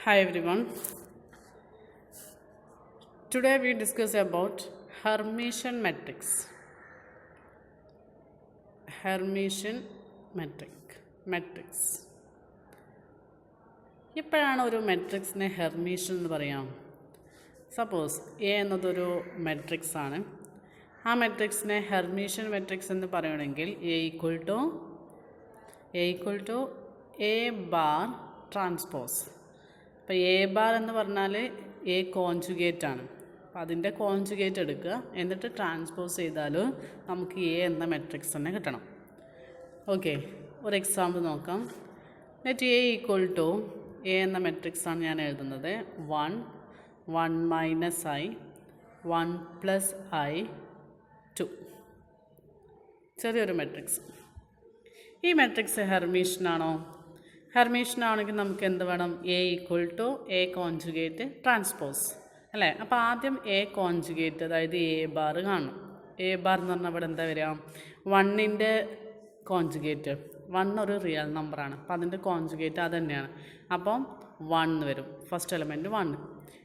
Hi everyone. Today we discuss about Hermitian matrix. Hermitian matrix. എപ്പോഴാണ് ഒരു മെട്രിക്സിനെ Hermitian എന്ന് പറയാം? സപ്പോസ് എ എന്നതൊരു മെട്രിക്സ് ആണ്. ആ മെട്രിക്സിനെ ഹെർമീഷ്യൻ മെട്രിക്സ് എന്ന് പറയുകയാണെങ്കിൽ A equal to A bar transpose. അപ്പോൾ എ ബാർ എന്ന് പറഞ്ഞാൽ എ കോൺജുഗേറ്റ് ആണ്. അപ്പോൾ അതിൻ്റെ കോൺജുഗേറ്റ് എടുക്കുക, എന്നിട്ട് ട്രാൻസ്പോസ് ചെയ്താൽ നമുക്ക് എ എന്ന മെട്രിക്സ് തന്നെ കിട്ടണം. ഓക്കെ, ഒരു എക്സാമ്പിൾ നോക്കാം. Let A equal to A എന്ന മെട്രിക്സ് ആണ് ഞാൻ എഴുതുന്നത്. 1 1 മൈനസ് ഐ 1 പ്ലസ് ഐ 2. ചെറിയൊരു മെട്രിക്സ്. ഈ മെട്രിക്സ് ഹെർമീഷ്യൻ ആണോ? ഹെർമീഷ്യൻ ആണെങ്കിൽ നമുക്ക് എന്ത് വേണം? A equal to A conjugate transpose അല്ലേ? അപ്പോൾ ആദ്യം എ കോൺജുഗേറ്റ്, അതായത് എ ബാർ കാണണം. എ ബാർ എന്ന് പറഞ്ഞാൽ ഇവിടെ എന്താ വരിക? 1ൻ്റെ കോൺജുഗേറ്റ്. 1 ഒരു റിയൽ നമ്പറാണ്, അപ്പോൾ അതിൻ്റെ കോൺജുഗേറ്റ് അത് തന്നെയാണ്. അപ്പം 1 വരും, ഫസ്റ്റ് എലമെൻറ്റ് 1.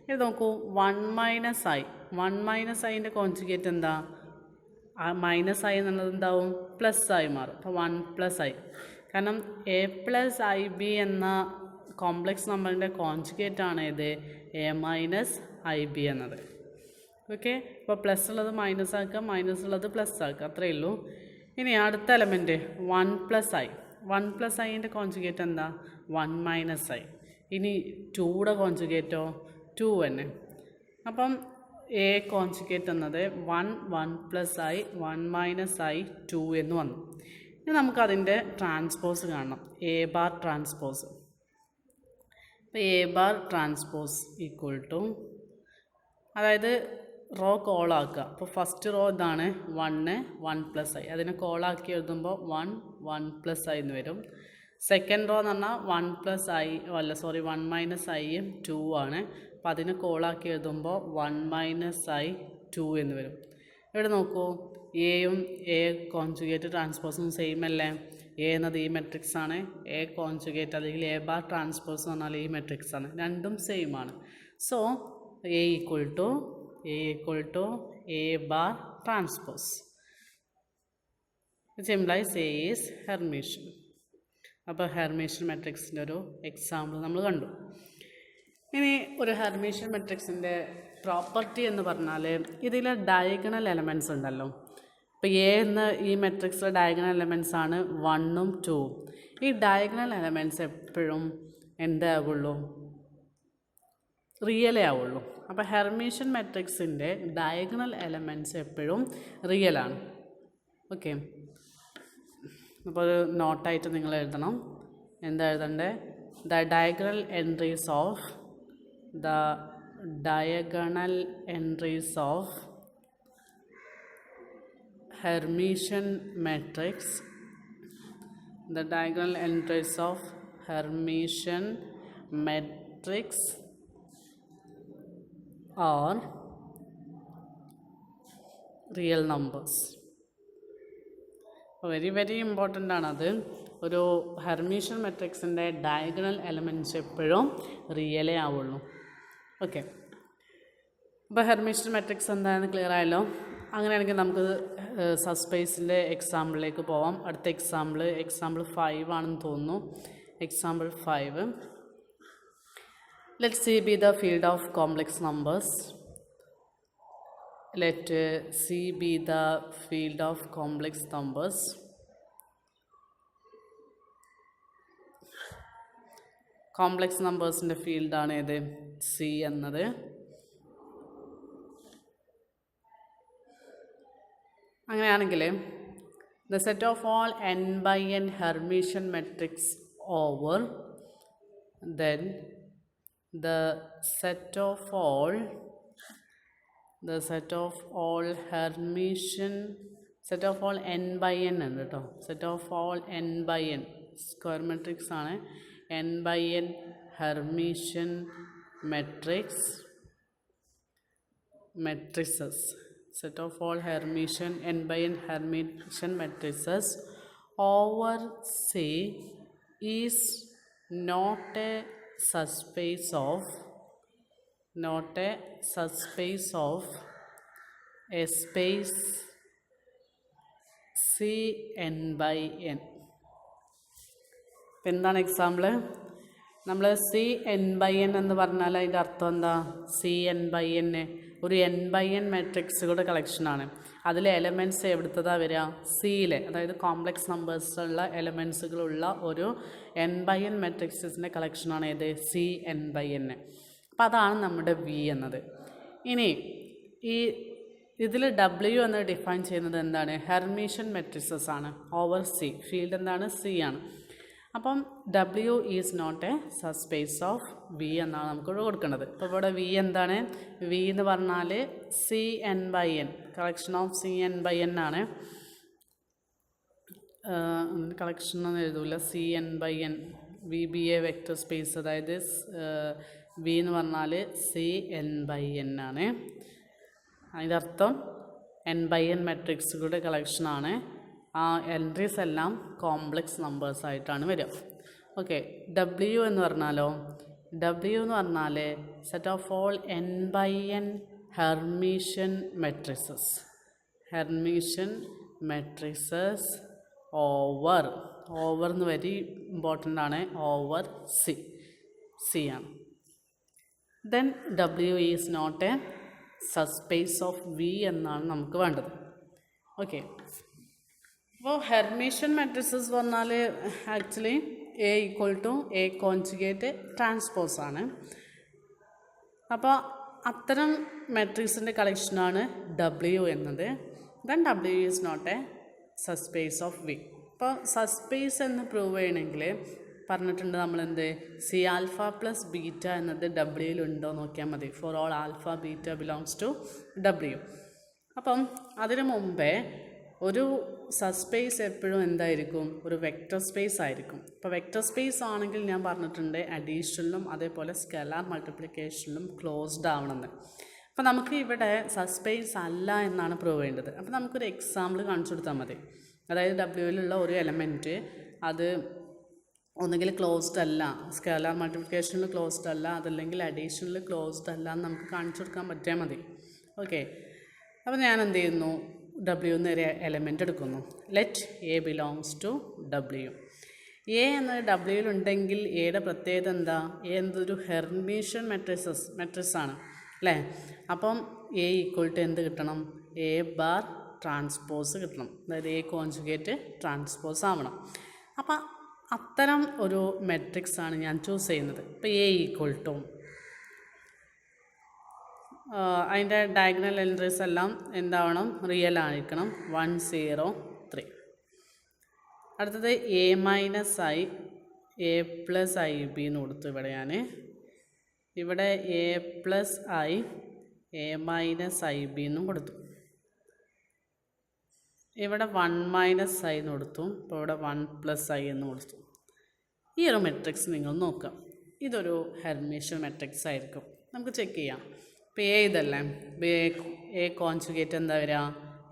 ഇത് നോക്കൂ, 1 മൈനസ് ഐ. 1 മൈനസ് ഐൻ്റെ കോൺജുഗേറ്റ് എന്താ? മൈനസ് ഐ എന്നുള്ളത് എന്താവും? പ്ലസ് ആയി മാറും. അപ്പോൾ 1 പ്ലസ് ഐ. കാരണം എ പ്ലസ് ഐ ബി എന്ന കോംപ്ലക്സ് നമ്പറിൻ്റെ കോൺജുഗേറ്റ് ആണ് ഇത് എ മൈനസ് ഐ ബി എന്നത്. ഓക്കെ, അപ്പോൾ പ്ലസ് ഉള്ളത് മൈനസ് ആക്കുക, മൈനസ് ഉള്ളത് പ്ലസ് ആക്കുക, അത്രയേ ഉള്ളൂ. ഇനി അടുത്ത എലമെൻറ്റ് 1 പ്ലസ് ഐ. 1 പ്ലസ് ഐൻ്റെ കോൺജുഗേറ്റ് എന്താ? 1 മൈനസ് ഐ. ഇനി 2യുടെ കോൺജുഗേറ്റോ 2 തന്നെ. അപ്പം എ കോൺജുഗേറ്റ് എന്നത് 1 1 പ്ലസ് ഐ 1 മൈനസ് ഐ 2 എന്ന് വന്നു. ഇനി നമുക്കതിൻ്റെ ട്രാൻസ്പോസ് കാണണം, എ ബാർ ട്രാൻസ്പോസ്. അപ്പോൾ A bar transpose equal to, അതായത് റോ കോളാക്കുക. അപ്പോൾ ഫസ്റ്റ് റോ ഇതാണ് 1 1 പ്ലസ് ഐ, അതിനെ കോളാക്കി എഴുതുമ്പോൾ 1 1 പ്ലസ് ഐ എന്ന് വരും. സെക്കൻഡ് റോ എന്ന് പറഞ്ഞാൽ 1 പ്ലസ് ഐ 1 മൈനസ് ഐയും 2 ആണ്. അപ്പോൾ അതിനെ കോളാക്കി എഴുതുമ്പോൾ 1 മൈനസ് ഐ 2 എന്ന് വരും. ഇവിടെ നോക്കൂ, എയും എ കോൺജുഗേറ്റ് ട്രാൻസ്പോസും സെയിം അല്ലേ? എ എന്നത് ഈ മെട്രിക്സ് ആണ്, എ കോൺജുഗേറ്റ് അല്ലെങ്കിൽ എ ബാർ ട്രാൻസ്പോസ് എന്ന് പറഞ്ഞാൽ ഈ മെട്രിക്സ് ആണ്, രണ്ടും സെയിം ആണ്. So A equal to A bar transpose, which implies A is hermitian. അപ്പോൾ ഹെർമീഷ്യൻ മെട്രിക്സിൻ്റെ ഒരു എക്സാമ്പിൾ നമ്മൾ കണ്ടു. ഇനി ഒരു ഹെർമീഷ്യൻ മെട്രിക്സിൻ്റെ പ്രോപ്പർട്ടി എന്ന് പറഞ്ഞാൽ ഇതിൽ ഡയഗണൽ എലമെൻറ്റ്സ് ഉണ്ടല്ലോ. ഇപ്പോൾ എ എന്ന ഈ മെട്രിക്സിലെ ഡയഗണൽ എലമെൻറ്റ്സ് ആണ് 1ഉം 2ഉം. ഈ ഡയഗണൽ എലമെൻറ്റ്സ് എപ്പോഴും എന്താകുള്ളൂ? റിയലേ ആവുള്ളൂ. അപ്പോൾ ഹെർമീഷ്യൻ മെട്രിക്സിൻ്റെ ഡയഗണൽ എലമെൻറ്റ്സ് എപ്പോഴും റിയലാണ്. ഓക്കെ, അപ്പോൾ ഒരു നോട്ടായിട്ട് നിങ്ങൾ എഴുതണം. എന്താ എഴുതണ്ടേ? The diagonal entries of Hermitian matrix. The diagonal entries of Hermitian matrix are real numbers. Very very important ആണത്. ഒരു ഹെർമീഷ്യൻ മെട്രിക്സിൻ്റെ ഡയഗണൽ എലമെൻറ്റ്സ് എപ്പോഴും റിയലേ ആവുള്ളൂ. ഓക്കെ, അപ്പോൾ ഹെർമീഷ്യൻ മെട്രിക്സ് എന്താണെന്ന് ക്ലിയർ ആയല്ലോ. അങ്ങനെയാണെങ്കിൽ നമുക്ക് സബ്സ്പേസിൻ്റെ എക്സാമ്പിളിലേക്ക് പോവാം. അടുത്ത എക്സാമ്പിൾ 5 ആണെന്ന് തോന്നുന്നു. Example 5, let C be the field of complex numbers. Let C be the field of complex numbers. Complex നമ്പേഴ്സിൻ്റെ ഫീൽഡാണ് ഏത്? സി എന്നത്. അങ്ങനെയാണെങ്കിൽ the set of all n by n Hermitian matrix over, then the set of all Hermitian set of all n by n ഉണ്ട് കേട്ടോ. set of all n by n square matrix ആണ്. n by n Hermitian matrices set of all Hermitian n by n Hermitian matrices over C is not a subspace of, not a subspace of a space Cn by n. ഇപ്പം എന്താണ് example? നമ്മൾ Cn/n എന്ന് പറഞ്ഞാൽ അതിൻ്റെ അർത്ഥം എന്താ? Cn/n ഒരു n/n മെട്രിക്സുകളുടെ കളക്ഷനാണ്. അതിലെ എലമെൻറ്റ്സ് എവിടുത്തതാണ് വരിക? സിയിലെ, അതായത് കോംപ്ലക്സ് നമ്പേഴ്സുള്ള എലമെൻറ്റ്സുകളുള്ള ഒരു n/n മെട്രിക്സിൻ്റെ കളക്ഷനാണ് ഏത്? Cn/n. അപ്പം അതാണ് നമ്മുടെ വി എന്നത്. ഇനി ഇതിൽ W എന്ന് ഡിഫൈൻ ചെയ്യുന്നത് എന്താണ്? ഹെർമീഷ്യൻ മെട്രിസസ് ആണ് ഓവർ സി. ഫീൽഡ് എന്താണ്? സി ആണ്. അപ്പം W is not a subspace of V എന്നാണ് നമുക്ക് കൊടുക്കേണ്ടത്. അപ്പോൾ ഇവിടെ വി എന്താണ്? വി എന്ന് പറഞ്ഞാൽ Cn/n, കളക്ഷൻ ഓഫ് Cn/n ആണ്. കളക്ഷൻ ഒന്നും എഴുതൂല. Cn/n V be a vector space, അതായത് വി എന്ന് പറഞ്ഞാൽ Cn/n ആണ്. അതിൻ്റെ അർത്ഥം n/n മെട്രിക്സുകളുടെ കളക്ഷനാണ്. ആ എൻട്രീസ് എല്ലാം കോംപ്ലക്സ് നമ്പേഴ്സ് ആയിട്ടാണ് വരിക. ഓക്കെ. W എന്ന് പറഞ്ഞാലോ? W എന്ന് പറഞ്ഞാൽ set of all n/n hermitian matrices. Hermitian matrices over എന്ന് വെരി ഇമ്പോർട്ടൻ്റ് ആണ്. ഓവർ സി ആണ്. Then W is not a subspace of V എന്നാണ് നമുക്ക് വേണ്ടത്. ഓക്കെ. അപ്പോൾ ഹെർമീഷ്യൻ മെട്രിസസ് പറഞ്ഞാൽ actually A = A conjugate transpose ആണ്. അപ്പോൾ അത്തരം മെട്രിക്സിൻ്റെ കളക്ഷനാണ് W എന്നത്. Then W is not a subspace of V. അപ്പോൾ സബ്സ്പേസ് എന്ന് പ്രൂവ് ചെയ്യണമെങ്കിൽ പറഞ്ഞിട്ടുണ്ട് നമ്മളെന്ത്? C∝+β എന്നത് Wയിലുണ്ടോ നോക്കിയാൽ മതി. For all alpha beta belongs to W. അപ്പം അതിനു മുമ്പേ ഒരു സബ്സ്പേസ് എപ്പോഴും എന്തായിരിക്കും? ഒരു വെക്റ്റർ സ്പേസ് ആയിരിക്കും. ഇപ്പോൾ വെക്റ്റർ സ്പേസ് ആണെങ്കിൽ ഞാൻ പറഞ്ഞിട്ടുണ്ട് അഡീഷനിലും അതേപോലെ സ്കെലാർ മൾട്ടിപ്ലിക്കേഷനിലും ക്ലോസ്ഡ് ആവണമെന്ന്. അപ്പോൾ നമുക്ക് ഇവിടെ സബ്സ്പേസ് അല്ല എന്നാണ് പ്രൂവ് ചെയ്യേണ്ടത്. അപ്പോൾ നമുക്കൊരു എക്സാമ്പിൾ കാണിച്ചു കൊടുത്താൽ മതി. അതായത് Wയിലുള്ള ഒരു എലമെൻറ്റ് അത് ഒന്നുകിൽ ക്ലോസ്ഡ് അല്ല, സ്കെലാർ മൾട്ടിപ്ലിക്കേഷനിൽ ക്ലോസ്ഡ് അല്ല, അതല്ലെങ്കിൽ അഡീഷനിൽ ക്ലോസ്ഡ് അല്ല എന്ന് നമുക്ക് കാണിച്ചു കൊടുക്കാൻ പറ്റിയാൽ മതി. ഓക്കെ. അപ്പോൾ ഞാൻ എന്ത് ചെയ്യുന്നു? W എന്നൊരു എലമെൻ്റ് എടുക്കുന്നു. Let A belongs to W. A എന്നത് Wയിലുണ്ടെങ്കിൽ എയുടെ പ്രത്യേകത എന്താ? A എന്നതൊരു ഹെർമീഷ്യൻ മെട്രിക്സ് ആണ് അല്ലേ? അപ്പം A = എന്ത് കിട്ടണം? A ബാർ ട്രാൻസ്പോസ് കിട്ടണം. അതായത് A കോൺജുഗേറ്റ് ട്രാൻസ്പോസ് ആവണം. അപ്പം അത്തരം ഒരു മെട്രിക്സ് ആണ് ഞാൻ ചൂസ് ചെയ്യുന്നത്. ഇപ്പോൾ A = അതിൻ്റെ ഡയഗണൽ എൻട്രീസ് എല്ലാം എന്താവണം? റിയൽ ആയിരിക്കണം. 1 0 3. അടുത്തത് A - I A + IB എന്ന് കൊടുത്തു. ഇവിടെ A + I A - IB എന്നും കൊടുത്തു. ഇവിടെ 1 - I എന്ന് കൊടുത്തു. ഇപ്പോൾ ഇവിടെ 1 + I എന്ന് കൊടുത്തു. ഈ ഒരു മെട്രിക്സ് നിങ്ങൾ നോക്കാം. ഇതൊരു ഹെർമീഷ്യൻ മെട്രിക്സ് ആയിരിക്കും. നമുക്ക് ചെക്ക് ചെയ്യാം. ഇപ്പോൾ A ഇതല്ലേ? A കോൺജുഗേറ്റ് എന്താ വരിക?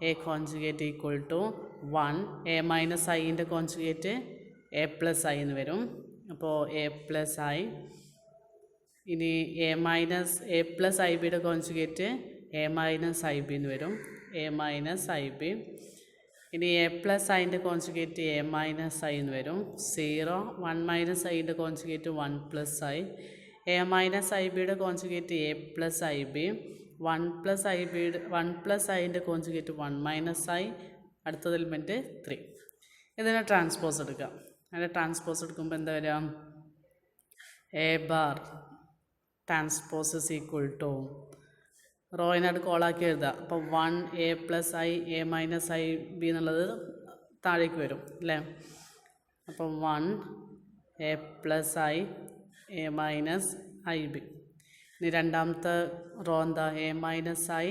A conjugate = 1. A - Iൻ്റെ കോൺജുഗേറ്റ് A + I എന്ന് വരും. അപ്പോൾ A + I. ഇനി A + IBയുടെ കോൺജുഗേറ്റ് A - IB എന്ന് വരും. A - IB. ഇനി A + Iൻ്റെ കോൺജുഗേറ്റ് A - I എന്ന് വരും. 0. 1 - Iൻ്റെ കോൺജുഗേറ്റ് 1 + I. A - IBയുടെ കോൺജുഗേറ്റ് A + IB. 1 + Iൻ്റെ കോൺജുഗേറ്റ് 1 - I. അടുത്തത് എലിമെൻറ്റ് 3. ഇതിനെ ട്രാൻസ്പോസ് എടുക്കാം. അതിൻ്റെ ട്രാൻസ്പോസ് എടുക്കുമ്പോൾ എന്താ വരിക? A ബാർ ട്രാൻസ്പോസ് റോയിനായിട്ട് കോളാക്കി എഴുതുക. അപ്പോൾ 1 A + I A - IB എന്നുള്ളത് താഴേക്ക് വരും അല്ലേ? അപ്പോൾ 1 A + I A - IB. ഇനി രണ്ടാമത്തെ റോ എന്താ? A - I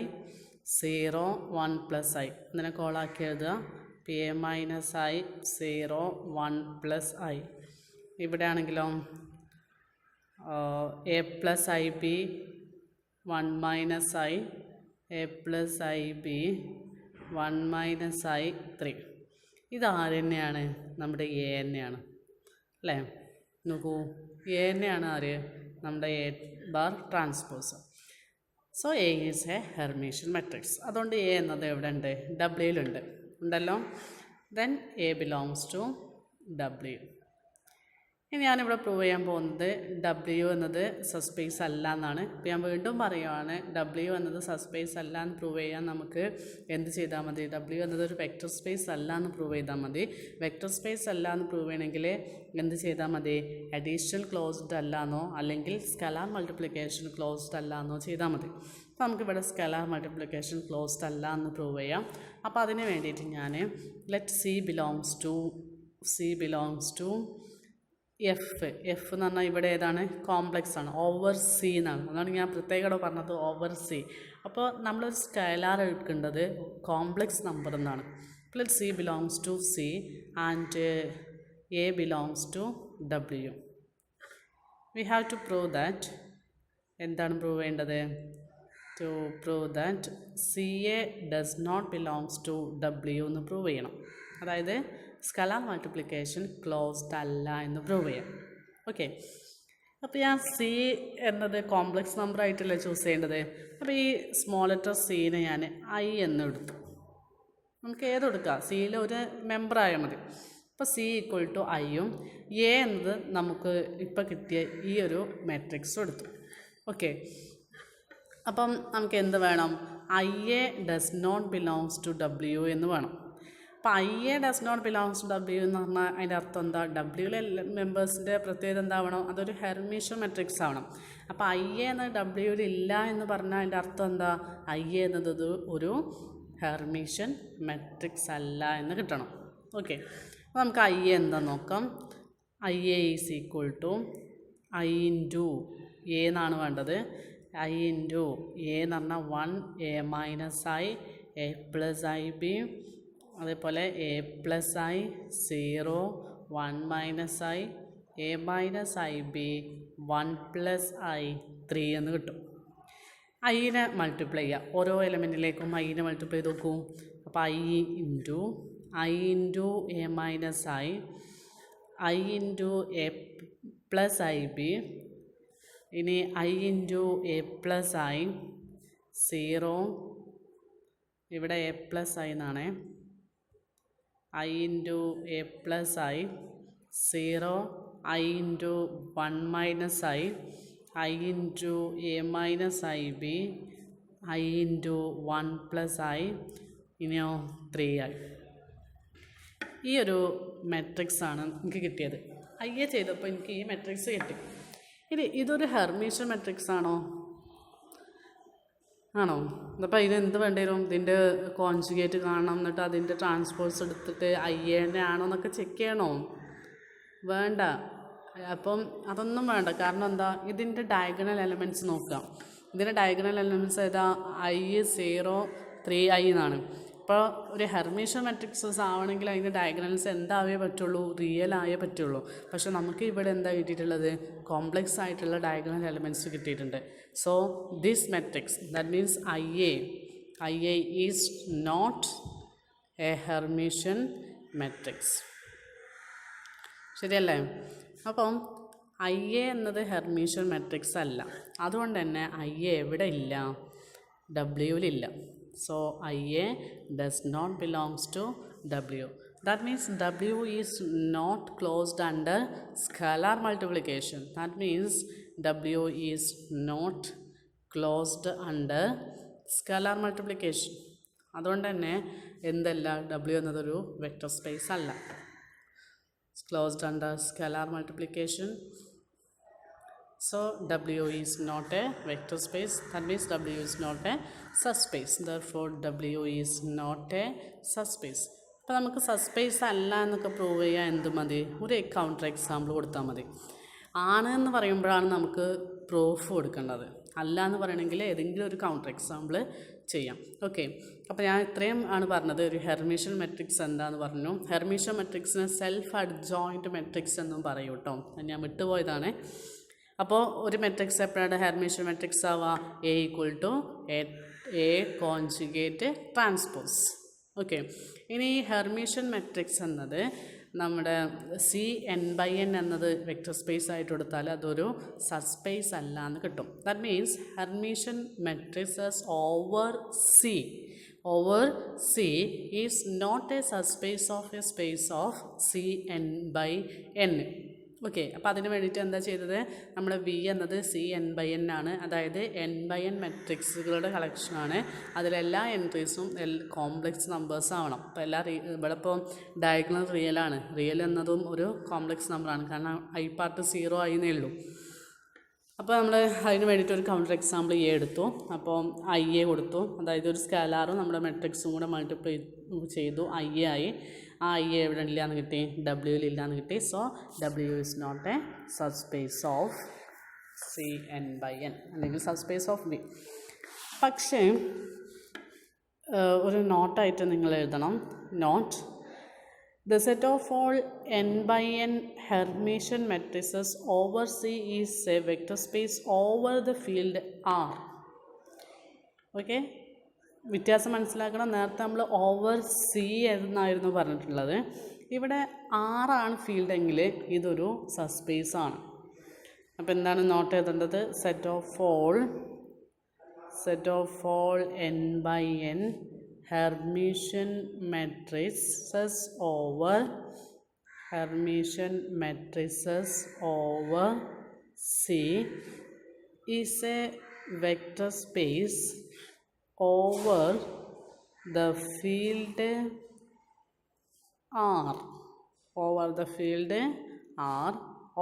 0 1 + I ഇതിനെ കോളാക്കി എഴുതുക. A - I 0 1 + I. ഇവിടെ ആണെങ്കിലോ A + IB 1 - I A + IB 1 - I 3. ഇതാര് തന്നെയാണ്? നമ്മുടെ A തന്നെയാണ് അല്ലേ? നോക്കൂ, എ തന്നെയാണ് ആര് നമ്മുടെ A bar transpose. So A is a hermitian matrix. അതുകൊണ്ട് എ എന്നത് എവിടെ ഉണ്ട്? ഡബ്ല്യൂയിലുണ്ട് ഉണ്ടല്ലോ. Then A belongs to W. ഇനി ഞാനിവിടെ പ്രൂവ് ചെയ്യാൻ പോകുന്നത് ഡബ്ല്യു എന്നത് സബ്സ്പേസ് അല്ല എന്നാണ്. ഇപ്പോൾ ഞാൻ വീണ്ടും പറയുവാണ്, ഡബ്ല്യു എന്നത് സബ്സ്പേസ് അല്ല എന്ന് പ്രൂവ് ചെയ്യാൻ നമുക്ക് എന്ത് ചെയ്താൽ മതി? ഡബ്ല്യു എന്നത് ഒരു വെക്റ്റർ സ്പേസ് അല്ല എന്ന് പ്രൂവ് ചെയ്താൽ മതി. വെക്റ്റർ സ്പേസ് അല്ല എന്ന് പ്രൂവ് ചെയ്യണമെങ്കിൽ എന്ത് ചെയ്താൽ മതി? അഡീഷണൽ ക്ലോസ്ഡ് അല്ല എന്നോ അല്ലെങ്കിൽ സ്കലാർ മൾട്ടിപ്ലിക്കേഷൻ ക്ലോസ്ഡ് അല്ല എന്നോ ചെയ്താൽ മതി. അപ്പോൾ നമുക്കിവിടെ സ്കലാർ മൾട്ടിപ്ലിക്കേഷൻ ക്ലോസ്ഡ് അല്ല എന്ന് പ്രൂവ് ചെയ്യാം. അപ്പോൾ അതിന് വേണ്ടിയിട്ട് ഞാൻ let C belongs to F എന്ന് പറഞ്ഞാൽ ഇവിടെ ഏതാണ്? കോംപ്ലക്സ് ആണ്, ഓവർ സി എന്നാണ്. അതാണ് ഞാൻ പ്രത്യേകം പറഞ്ഞത് ഓവർ സി. അപ്പോൾ നമ്മളൊരു സ്കെയിലാർ എടുക്കേണ്ടത് കോംപ്ലക്സ് നമ്പർ എന്നാണ്. Let C belongs to C and A belongs to W. We have to prove that. എന്താണ് പ്രൂവ് ചെയ്യേണ്ടത്? To prove that C A does not belongs to W എന്ന് prove ചെയ്യണം. അതായത് scalar multiplication closed അല്ല എന്ന് prove ചെയ്യാം. Okay, അപ്പോൾ ഞാൻ സി എന്നത് കോംപ്ലക്സ് നമ്പർ ആയിട്ടല്ലേ ചൂസ് ചെയ്യേണ്ടത്. അപ്പോൾ ഈ സ്മോൾ ലെറ്റർ സീനെ ഞാൻ ഐ എന്ന് എടുത്തു. നമുക്ക് ഏതെടുക്കാം? സിയിൽ ഒരു മെമ്പർ ആയാൽ മതി. അപ്പോൾ സി ഈക്വൽ ടു ഐയും എ എന്നത് നമുക്ക് ഇപ്പോൾ കിട്ടിയ ഈ ഒരു മാട്രിക്സും എടുത്തു. ഓക്കെ, അപ്പം നമുക്ക് എന്ത് വേണം? I A does not belongs to W എന്ന് വേണം. അപ്പോൾ I A does not belongs to W എന്ന് പറഞ്ഞാൽ അതിൻ്റെ അർത്ഥം എന്താ? ഡബ്ല്യൂയിലെ മെമ്പേഴ്സിൻ്റെ പ്രത്യേകത എന്താവണം? അതൊരു ഹെർമീഷ്യൻ മെട്രിക്സ് ആവണം. അപ്പോൾ ഐ എ എന്നത് ഡബ്ല്യൂയിൽ ഇല്ല എന്ന് പറഞ്ഞാൽ അതിൻ്റെ അർത്ഥം എന്താ? ഐ എ എന്നത് ഒരു ഹെർമീഷ്യൻ മെട്രിക്സ് അല്ല എന്ന് കിട്ടണം. ഓക്കെ, അപ്പോൾ നമുക്ക് ഐ എ എന്താ നോക്കാം. I A is equal to i into a എന്നാണ് വേണ്ടത്. ഐ ഇൻറ്റു എ എന്ന് പറഞ്ഞാൽ 1 a minus i a plus i b, അതേപോലെ a plus i 0 1 minus i a minus i b 1 plus i 3 എന്ന് കിട്ടും. ഐനെ multiply ചെയ്യുക, ഓരോ എലമെൻറ്റിലേക്കും ഐനെ മൾട്ടിപ്ലൈ ചെയ്ത് നോക്കൂ. അപ്പോൾ i into a minus i into a plus i b, ഇനി i into a plus i 0, ഇവിടെ എ പ്ലസ് ഐ എന്നാണ്. I into a plus i 0, i into 1 minus i into a minus i b, i into 1 plus i, ഇനിയോ 3i. ഈ ഒരു മെട്രിക്സാണ് എനിക്ക് കിട്ടിയത്. I A ചെയ്തപ്പോൾ എനിക്ക് ഈ മെട്രിക്സ് കിട്ടി. ഇതൊരു ഹെർമീഷ്യൻ മെട്രിക്സ് ആണോ? അപ്പോൾ ഇതിനെന്ത് വേണ്ടി വരും? ഇതിൻ്റെ കോൺജുഗേറ്റ് കാണണം, എന്നിട്ട് അതിൻ്റെ ട്രാൻസ്പോസ് എടുത്തിട്ട് ഐ എന്നെ ആണോ എന്നൊക്കെ ചെക്ക് ചെയ്യണോ? വേണ്ട. അപ്പം അതൊന്നും വേണ്ട. കാരണം എന്താ? ഇതിൻ്റെ ഡയഗണൽ എലമെൻറ്റ്സ് നോക്കാം. ഇതിൻ്റെ ഡയഗണൽ എലമെൻറ്റ്സ് ഏതാ? ഐ 0 3i എന്നാണ്. ഇപ്പോൾ ഒരു ഹെർമീഷ്യൻ മെട്രിക്സസ് ആവണമെങ്കിൽ അതിൻ്റെ ഡയഗണൽസ് എന്താവേ പറ്റുള്ളൂ? റിയൽ ആയേ പറ്റുള്ളൂ. പക്ഷെ നമുക്ക് ഇവിടെ എന്താ കിട്ടിയിട്ടുള്ളത്? കോംപ്ലക്സ് ആയിട്ടുള്ള ഡയഗണൽ എലമെൻറ്റ്സ് കിട്ടിയിട്ടുണ്ട്. So this matrix, that means I A is not a hermitian matrix. ശരിയല്ലേ? അപ്പം ഐ എ എന്നത് ഹെർമീഷ്യൻ മെട്രിക്സ് അല്ല. അതുകൊണ്ട് തന്നെ ഐ എ എവിടെ ഇല്ല? ഡബ്ല്യൂവിലില്ല. So IA does not belongs to W. That means W is not closed under scalar multiplication. That means W is not closed under scalar multiplication. അതുകൊണ്ട് തന്നെ എന്തല്ല? W എന്നതൊരു വെക്റ്റർ സ്പേസ് അല്ല. Closed under scalar multiplication. So W is not a vector space. That means W is not a subspace. Therefore W is not a subspace. അപ്പോൾ നമുക്ക് subspace അല്ല എന്നൊക്കെ prove ചെയ്യാൻ എന്ത് മതി? ഒരു കൗണ്ടർ എക്സാമ്പിൾ കൊടുത്താൽ മതി. ആണ് എന്ന് പറയുമ്പോഴാണ് നമുക്ക് പ്രൂഫ് കൊടുക്കേണ്ടത്. അല്ല എന്ന് പറയണമെങ്കിൽ ഏതെങ്കിലും ഒരു കൗണ്ടർ എക്സാമ്പിൾ ചെയ്യാം. ഓക്കെ, അപ്പോൾ ഞാൻ ഇത്രയും ആണ് പറഞ്ഞത്. ഒരു ഹെർമീഷ്യൻ മെട്രിക്സ് എന്താണെന്ന് പറഞ്ഞു. ഹെർമീഷ്യൻ മെട്രിക്സിനെ സെൽഫ് അഡ്ജോയിൻറ്റ് മെട്രിക്സ് എന്നും പറയും കേട്ടോ. ഞാൻ വിട്ടുപോയതാണ്. അപ്പോൾ ഒരു മെട്രിക്സ് എപ്പോഴാണ് ഹെർമീഷ്യൻ മെട്രിക്സ് ആവുക? A equal to A conjugate transpose. Okay, ഇനി ഈ ഹെർമീഷ്യൻ മെട്രിക്സ് എന്നത് നമ്മുടെ CN/N എന്നത് വെക്റ്റർ സ്പേസ് ആയിട്ട് കൊടുത്താൽ അതൊരു സബ്സ്പേസ് അല്ല എന്ന് കിട്ടും. That means hermitian matrices over C is not a subspace of a space of CN/N. Okay, അപ്പോൾ അതിന് വേണ്ടിയിട്ട് എന്താ ചെയ്തത്, നമ്മൾ V എന്നത് CN/N ആണ്. അതായത് N/N മെട്രിക്സുകളുടെ കളക്ഷനാണ്. അതിലെല്ലാ എൻട്രീസും കോംപ്ലക്സ് നമ്പേഴ്സ് ആവണം. അപ്പോൾ ഇവിടെ ഇപ്പോൾ ഡയഗണൽ റിയലാണ്. റിയൽ എന്നതും ഒരു കോംപ്ലക്സ് നമ്പറാണ്, കാരണം I പാർട്ട് 0 ആയിന്നേ ഉള്ളൂ. അപ്പോൾ നമ്മൾ അതിന് വേണ്ടിയിട്ട് ഒരു കൗണ്ടർ എക്സാമ്പിൾ A എടുത്തു. അപ്പോൾ IA കൊടുത്തു, അതായത് ഒരു സ്കാലാറും നമ്മുടെ മെട്രിക്സും കൂടെ മൾട്ടിപ്ലൈ ചെയ്തു, IA ആയി. ആ IA എവിടെ ഇല്ലയെന്ന് കിട്ടി, W ഇല്ലയെന്ന് കിട്ടി. So W is not a subspace of CN/N അല്ലെങ്കിൽ സബ്സ്പേസ് ഓഫ് V. പക്ഷേ ഒരു നോട്ടായിട്ട് നിങ്ങൾ എഴുതണം, not the set of all n/n Hermitian matrices over C is a vector space over the field R. Okay, വ്യത്യാസം മനസ്സിലാക്കണം. നേരത്തെ നമ്മൾ ഓവർ C എന്നായിരുന്നു പറഞ്ഞിട്ടുള്ളത്. ഇവിടെ R ആണ് ഫീൽഡെങ്കിൽ ഇതൊരു സബ്സ്പേസ് ആണ്. അപ്പോൾ എന്താണ് നോട്ട് എഴുതേണ്ടത്, set of all n/n Hermitian matrices over C is a vector space over the field R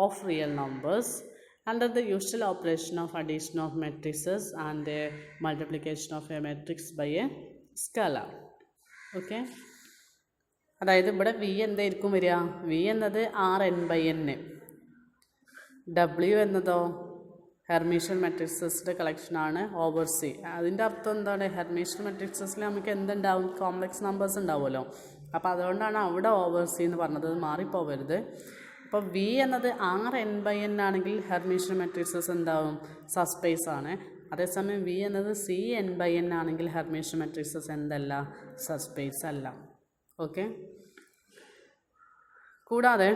of real numbers under the usual operation of addition of matrices and the multiplication of a matrix by a scalar. Okay, അതായത് ഇവിടെ V എന്തായിരിക്കും വരിക, V എന്നത് RN/N, W എന്നതോ Hermitian മെട്രിക്സസിൻ്റെ കളക്ഷനാണ് over C. അതിൻ്റെ അർത്ഥം എന്താണ്, Hermitian മെട്രിക്സസിൽ നമുക്ക് എന്തുണ്ടാവും, കോംപ്ലക്സ് നമ്പേഴ്സ് ഉണ്ടാവുമല്ലോ. അപ്പോൾ അതുകൊണ്ടാണ് അവിടെ ഓവർ C എന്ന് പറഞ്ഞത്, മാറിപ്പോവരുത്. അപ്പോൾ V എന്നത് RN/N ആണെങ്കിൽ ഹെർമീഷ്യൻ മെട്രിക്സസ് എന്താവും, സബ്സ്പേസ് ആണ്. അതേസമയം V എന്നത് CN/N ആണെങ്കിൽ ഹെർമീഷ്യൻ മെട്രിക്സസ് എന്തല്ല, സബ്സ്പേസ് അല്ല. ഓക്കെ, കൂടാതെ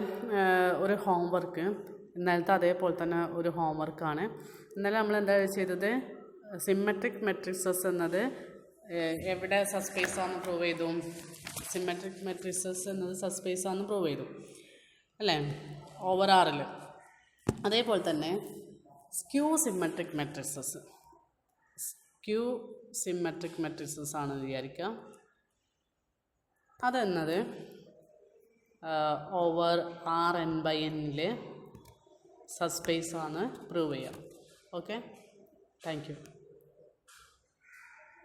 ഒരു ഹോംവർക്ക്, ഇന്നലത്തെ അതേപോലെ തന്നെ ഒരു ഹോംവർക്കാണ്. ഇന്നലെ നമ്മൾ എന്താ ചെയ്തത്, സിമെട്രിക് മെട്രിക്സസ് എന്നത് എവിടെ സബ്സ്പേസ് ആണെന്ന് പ്രൂവ് ചെയ്തു, സിമെട്രിക് മെട്രിക്സസ് എന്നത് സബ്സ്പേസ് ആണെന്ന് പ്രൂവ് ചെയ്തു അല്ലേ, ഓവർ ആറിൽ. അതേപോലെ തന്നെ സ്ക്യൂ സിമെട്രിക് മെട്രിക്സസ് ആണെന്ന് വിചാരിക്കാം. അതെന്നത് ഓവർ RN/N സബ്സ്പേസ് ആണ് പ്രൂവ് ചെയ്യാം. Okay, thank you.